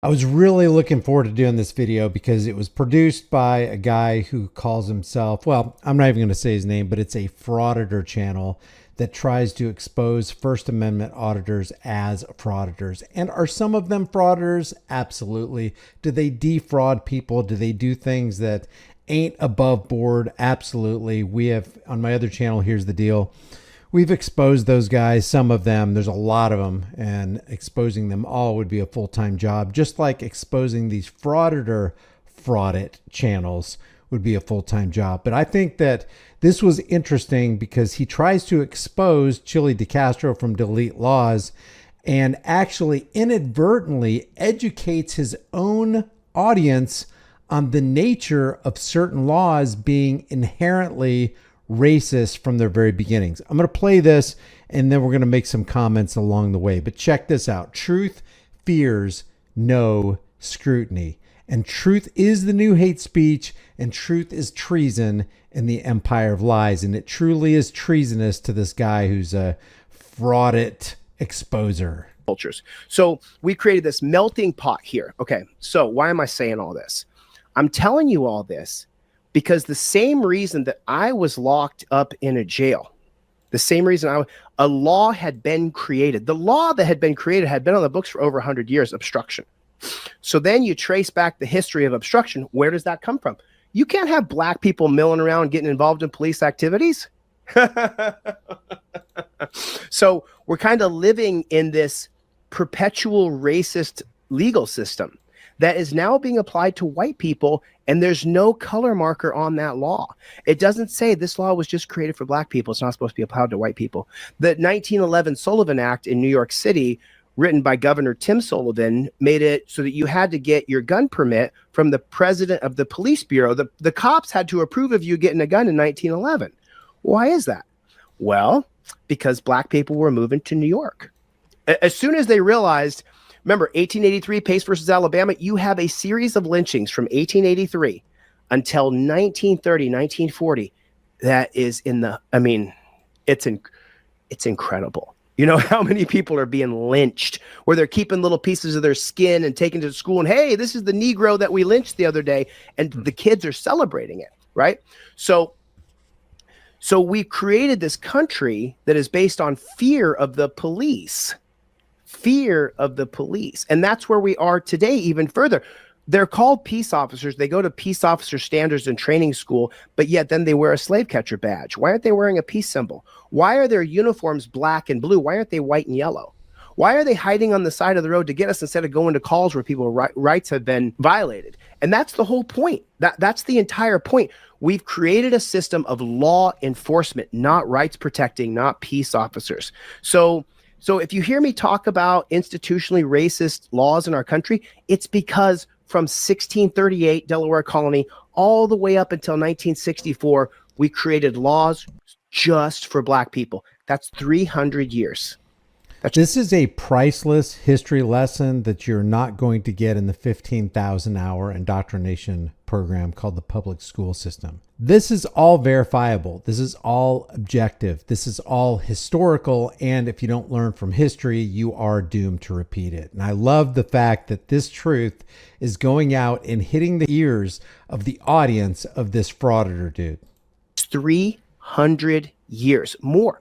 I was really looking forward to doing this video because it was produced by a guy who calls himself, well, I'm not even going to say his name, but it's a frauditor channel that tries to expose First Amendment auditors as frauditors. And are some of them frauditors? Absolutely. Do they defraud people? Do they do things that ain't above board? Absolutely. We have, on my other channel, Here's the Deal, we've exposed those guys, some of them. There's a lot of them, and exposing them all would be a full-time job, just like exposing these fraudit channels would be a full-time job. But I think that this was interesting because he tries to expose Chili DeCastro from Delete Laws and actually inadvertently educates his own audience on the nature of certain laws being inherently racist from their very beginnings. I'm going to play this and then we're going to make some comments along the way. But check this out. Truth fears no scrutiny. And truth is the new hate speech, and truth is treason in the empire of lies. And it truly is treasonous to this guy who's a fraudit exposer. Cultures. So we created this melting pot here. Okay, so why am I saying all this? I'm telling you all this because the same reason that I was locked up in a jail, the same reason a law had been created. The law that had been created had been on the books for over 100 years, obstruction. So then you trace back the history of obstruction. Where does that come from? You can't have black people milling around getting involved in police activities. So we're kind of living in this perpetual racist legal system that is now being applied to white people, and there's no color marker on that law. It doesn't say this law was just created for black people. It's not supposed to be applied to white people. The 1911 Sullivan Act in New York City, written by Governor Tim Sullivan, made it so that you had to get your gun permit from the president of the police bureau. The cops had to approve of you getting a gun in 1911. Why is that? Well, because black people were moving to New York. As soon as they realized, remember 1883 Pace versus Alabama, you have a series of lynchings from 1883 until 1930, 1940. That is in the, I mean, it's incredible. You know how many people are being lynched, where they're keeping little pieces of their skin and taking to school and, hey, this is the Negro that we lynched the other day. And the kids are celebrating it, right? So we created this country that is based on fear of the police. Fear of the police. And that's where we are today, even further. They're called peace officers. They go to peace officer standards and training school, but yet then they wear a slave catcher badge. Why aren't they wearing a peace symbol? Why are their uniforms black and blue? Why aren't they white and yellow? Why are they hiding on the side of the road to get us instead of going to calls where people's rights have been violated? And that's the whole point. That's the entire point. We've created a system of law enforcement, not rights protecting, not peace officers. So if you hear me talk about institutionally racist laws in our country, it's because from 1638 Delaware Colony all the way up until 1964, we created laws just for black people. That's 300 years. This is a priceless history lesson that you're not going to get in the 15,000-hour indoctrination program called the public school system. This is all verifiable. This is all objective. This is all historical. And if you don't learn from history, you are doomed to repeat it. And I love the fact that this truth is going out and hitting the ears of the audience of this frauditor dude. 300 years, more.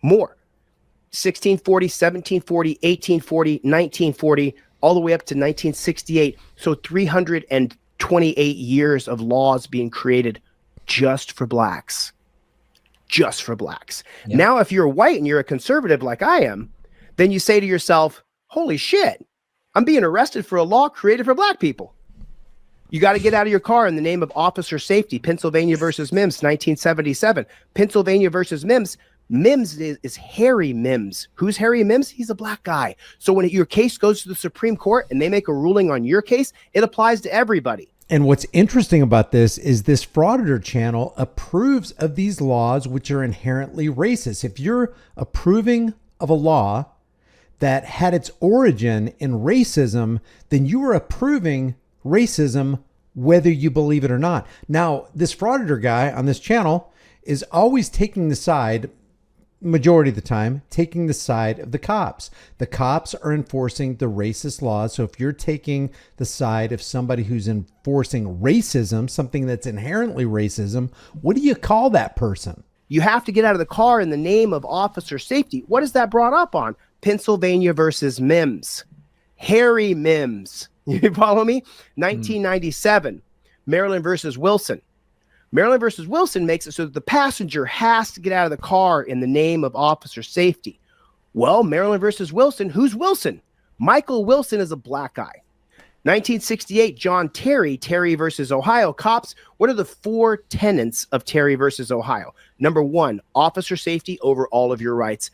1640, 1740, 1840, 1940, all the way up to 1968. So 328 years of laws being created just for blacks. Just for blacks. Yeah. Now, if you're white and you're a conservative like I am, then you say to yourself, holy shit, I'm being arrested for a law created for black people. You got to get out of your car in the name of officer safety. Pennsylvania versus Mims, 1977. Pennsylvania versus Mims. Mims is Harry Mims. Who's Harry Mims? He's a black guy. So when your case goes to the Supreme Court and they make a ruling on your case, it applies to everybody. And what's interesting about this is this frauditor channel approves of these laws, which are inherently racist. If you're approving of a law that had its origin in racism, then you are approving racism, whether you believe it or not. Now, this frauditor guy on this channel is always taking the side, majority of the time, taking the side of the cops. The cops are enforcing the racist laws. So if you're taking the side of somebody who's enforcing racism, something that's inherently racism, what do you call that person? You have to get out of the car in the name of officer safety. What is that brought up on? Pennsylvania versus Mims. Harry Mims. You follow me? 1997, Maryland versus Wilson. Maryland versus Wilson makes it so that the passenger has to get out of the car in the name of officer safety. Well, Maryland versus Wilson, who's Wilson? Michael Wilson is a black guy. 1968, John Terry, Terry versus Ohio. Cops, what are the 4 tenets of Terry versus Ohio? Number 1, officer safety over all of your rights.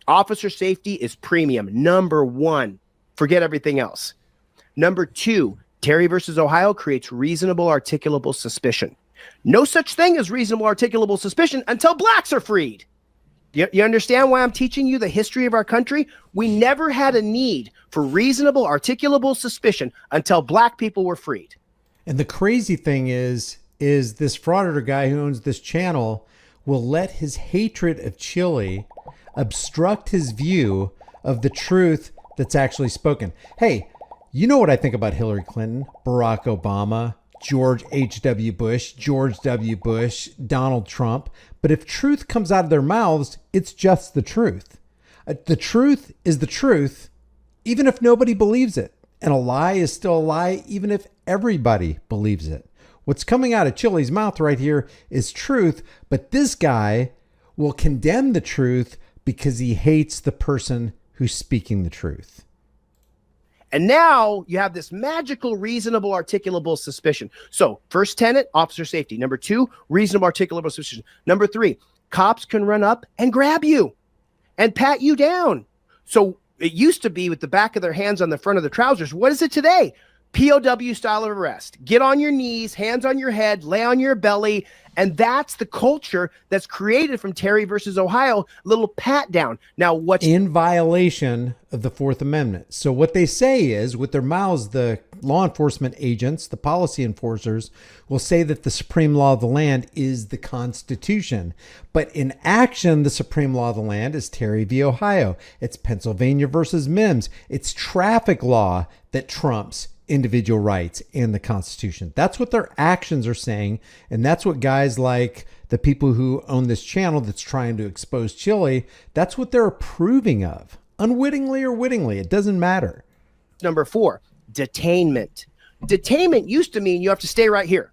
Officer safety is premium. Number 1, forget everything else. Number 2, Terry versus Ohio creates reasonable articulable suspicion. No such thing as reasonable articulable suspicion until blacks are freed. You understand why I'm teaching you the history of our country? We never had a need for reasonable articulable suspicion until black people were freed. And the crazy thing is this frauditor guy who owns this channel will let his hatred of Chile obstruct his view of the truth that's actually spoken. Hey, you know what I think about Hillary Clinton, Barack Obama, George H.W. Bush, George W. Bush, Donald Trump. But if truth comes out of their mouths, it's just the truth. The truth is the truth, even if nobody believes it. And a lie is still a lie, even if everybody believes it. What's coming out of Chile's mouth right here is truth, but this guy will condemn the truth because he hates the person who's speaking the truth. And now you have this magical, reasonable, articulable suspicion. So first tenet, officer safety. Number 2, reasonable, articulable suspicion. Number 3, cops can run up and grab you and pat you down. So it used to be with the back of their hands on the front of the trousers. What is it today? POW style of arrest. Get on your knees, hands on your head, lay on your belly. And that's the culture that's created from Terry versus Ohio, little pat down. Now, what's in violation of the Fourth Amendment. So what they say is, with their mouths, the law enforcement agents, the policy enforcers, will say that the supreme law of the land is the Constitution. But in action, the supreme law of the land is Terry v. Ohio. It's Pennsylvania versus Mims. It's traffic law that trumps individual rights and the Constitution. That's what their actions are saying. And that's what guys like the people who own this channel that's trying to expose Chile, that's what they're approving of. Unwittingly or wittingly, it doesn't matter. number 4? Detainment. Detainment used to mean you have to stay right here.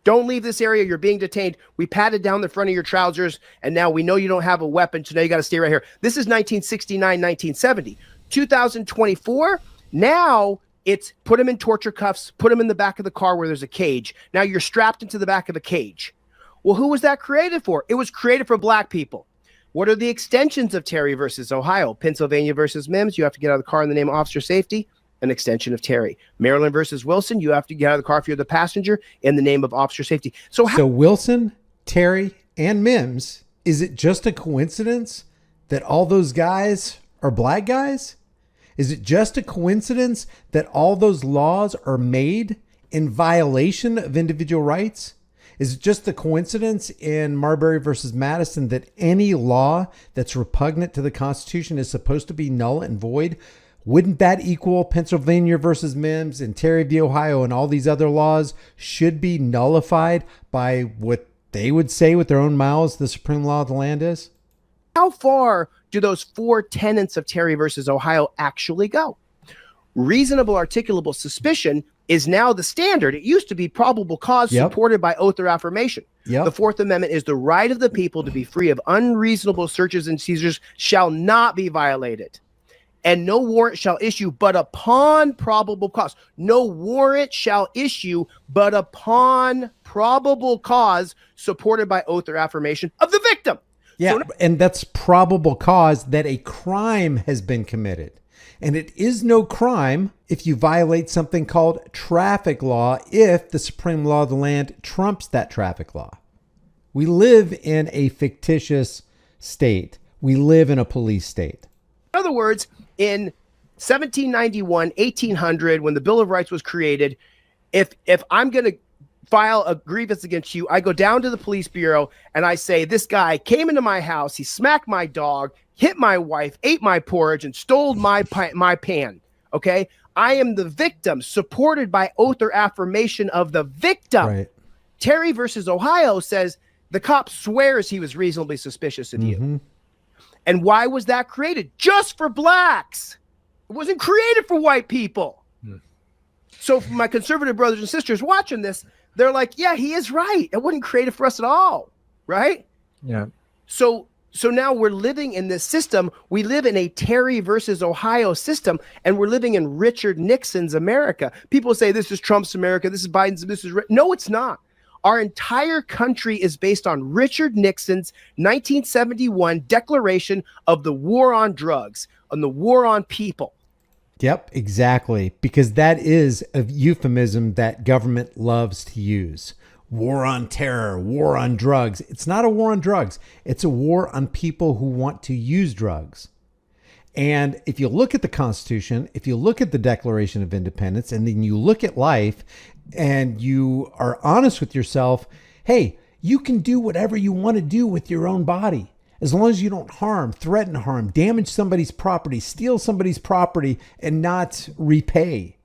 Don't leave this area. You're being detained. We patted down the front of your trousers, and now we know you don't have a weapon, so now you got to stay right here. This is 1969, 1970. 2024, now it's put them in torture cuffs, put them in the back of the car where there's a cage. Now you're strapped into the back of a cage. Well, who was that created for? It was created for black people. What are the extensions of Terry versus Ohio? Pennsylvania versus Mims, you have to get out of the car in the name of officer safety. An extension of Terry. Maryland versus Wilson, you have to get out of the car if you're the passenger in the name of officer safety. So Wilson, Terry, and Mims, is it just a coincidence that all those guys are black guys? Is it just a coincidence that all those laws are made in violation of individual rights? Is it just a coincidence in Marbury versus Madison that any law that's repugnant to the Constitution is supposed to be null and void? Wouldn't that equal Pennsylvania versus Mims and Terry v. Ohio and all these other laws should be nullified by what they would say with their own mouths the supreme law of the land is? How far do those 4 tenets of Terry versus Ohio actually go? Reasonable articulable suspicion is now the standard. It used to be probable cause supported by oath or affirmation. The Fourth Amendment is the right of the people to be free of unreasonable searches and seizures shall not be violated. And no warrant shall issue but upon probable cause. No warrant shall issue but upon probable cause supported by oath or affirmation of the victim. Yeah, and that's probable cause that a crime has been committed. And it is no crime if you violate something called traffic law if the supreme law of the land trumps that traffic law. We live in a fictitious state. We live in a police state. In other words, in 1791, 1800, when the Bill of Rights was created, if I'm going to file a grievance against you, I go down to the police bureau and I say, this guy came into my house, he smacked my dog, hit my wife, ate my porridge, and stole my pan. Okay? I am the victim, supported by oath or affirmation of the victim. Right. Terry versus Ohio says the cop swears he was reasonably suspicious of you. And why was that created? Just for blacks. It wasn't created for white people. So for my conservative brothers and sisters watching this, they're like, yeah, he is right. It wasn't created for us at all. Right? Yeah. So now we're living in this system. We live in a Terry versus Ohio system, and we're living in Richard Nixon's America. People say this is Trump's America, this is Biden's, no, it's not. Our entire country is based on Richard Nixon's 1971 declaration of the war on drugs, on the war on people. Yep, exactly. Because that is a euphemism that government loves to use. War on terror, war on drugs. It's not a war on drugs. It's a war on people who want to use drugs. And if you look at the Constitution, if you look at the Declaration of Independence, and then you look at life and you are honest with yourself, hey, you can do whatever you want to do with your own body. As long as you don't harm, threaten harm, damage somebody's property, steal somebody's property, and not repay.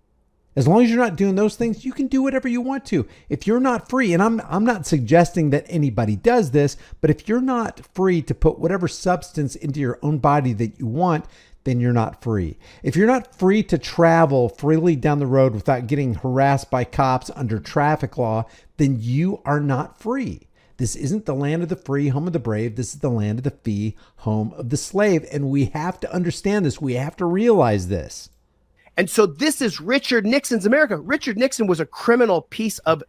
As long as you're not doing those things, you can do whatever you want to. If you're not free, and I'm not suggesting that anybody does this, but if you're not free to put whatever substance into your own body that you want, then you're not free. If you're not free to travel freely down the road without getting harassed by cops under traffic law, then you are not free. This isn't the land of the free, home of the brave. This is the land of the fee, home of the slave. And we have to understand this. We have to realize this. And so this is Richard Nixon's America. Richard Nixon was a criminal piece of,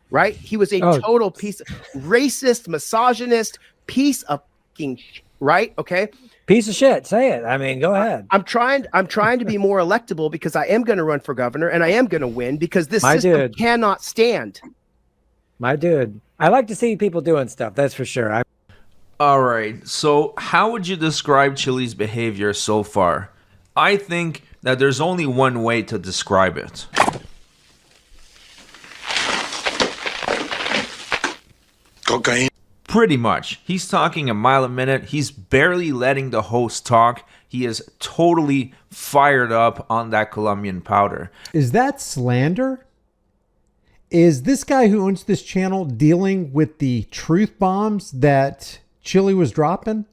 right? He was a total piece of racist, misogynist, piece of fucking, right? Okay. Piece of shit. Say it. I mean, go ahead. I'm trying to be more electable because I am going to run for governor and I am going to win because this system cannot stand. My dude. I like to see people doing stuff. That's for sure. All right. So how would you describe Chili's behavior so far? I think that there's only one way to describe it. Cocaine. Pretty much. He's talking a mile a minute. He's barely letting the host talk. He is totally fired up on that Colombian powder. Is that slander? Is this guy who owns this channel dealing with the truth bombs that Chili was dropping?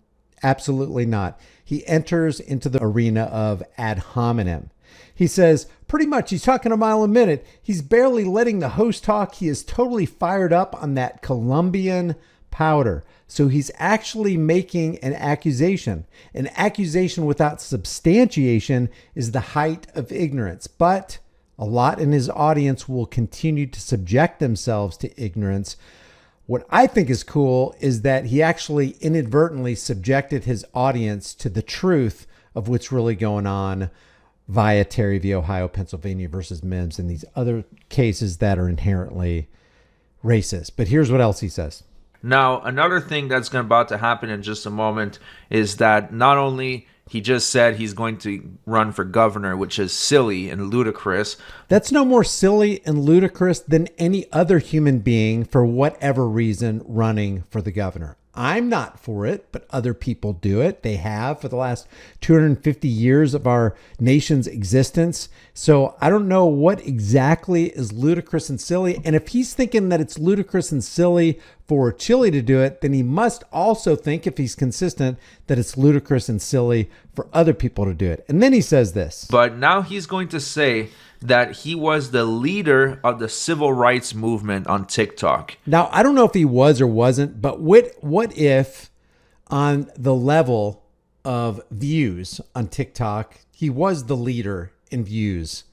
Absolutely not. He enters into the arena of ad hominem. He says, pretty much, he's talking a mile a minute. He's barely letting the host talk. He is totally fired up on that Colombian powder. So he's actually making an accusation. An accusation without substantiation is the height of ignorance. But a lot in his audience will continue to subject themselves to ignorance. What I think is cool is that he actually inadvertently subjected his audience to the truth of what's really going on via Terry v. Ohio, Pennsylvania versus Mims and these other cases that are inherently racist. But here's what else he says. Now, another thing that's about to happen in just a moment is that not only he just said he's going to run for governor, which is silly and ludicrous. That's no more silly and ludicrous than any other human being, for whatever reason, running for the governor. I'm not for it, but other people do it. They have for the last 250 years of our nation's existence. So I don't know what exactly is ludicrous and silly. And if he's thinking that it's ludicrous and silly for Chili to do it, then he must also think, if he's consistent, that it's ludicrous and silly for other people to do it. And then he says this. But now he's going to say that he was the leader of the civil rights movement on TikTok. Now, I don't know if he was or wasn't, but what if on the level of views on TikTok, he was the leader in views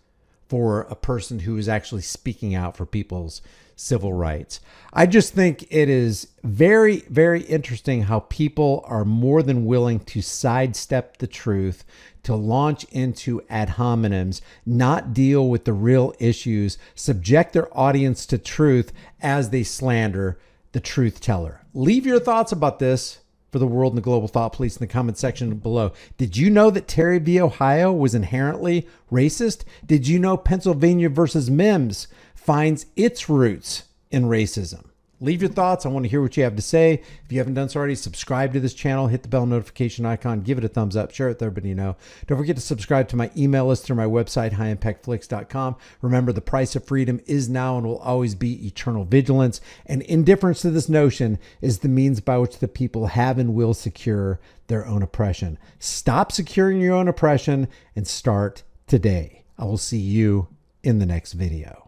for a person who is actually speaking out for people's civil rights? I just think it is very, very interesting how people are more than willing to sidestep the truth, to launch into ad hominems, not deal with the real issues, subject their audience to truth as they slander the truth teller. Leave your thoughts about this for the world and the global thought police in the comment section below. Did you know that Terry v. Ohio was inherently racist? Did you know Pennsylvania versus Mims finds its roots in racism. Leave your thoughts. I want to hear what you have to say. If you haven't done so already, subscribe to this channel, hit the bell notification icon, give it a thumbs up, share it with everybody you know. Don't forget to subscribe to my email list through my website, highimpactflix.com. Remember, the price of freedom is now and will always be eternal vigilance. And indifference to this notion is the means by which the people have and will secure their own oppression. Stop securing your own oppression and start today. I will see you in the next video.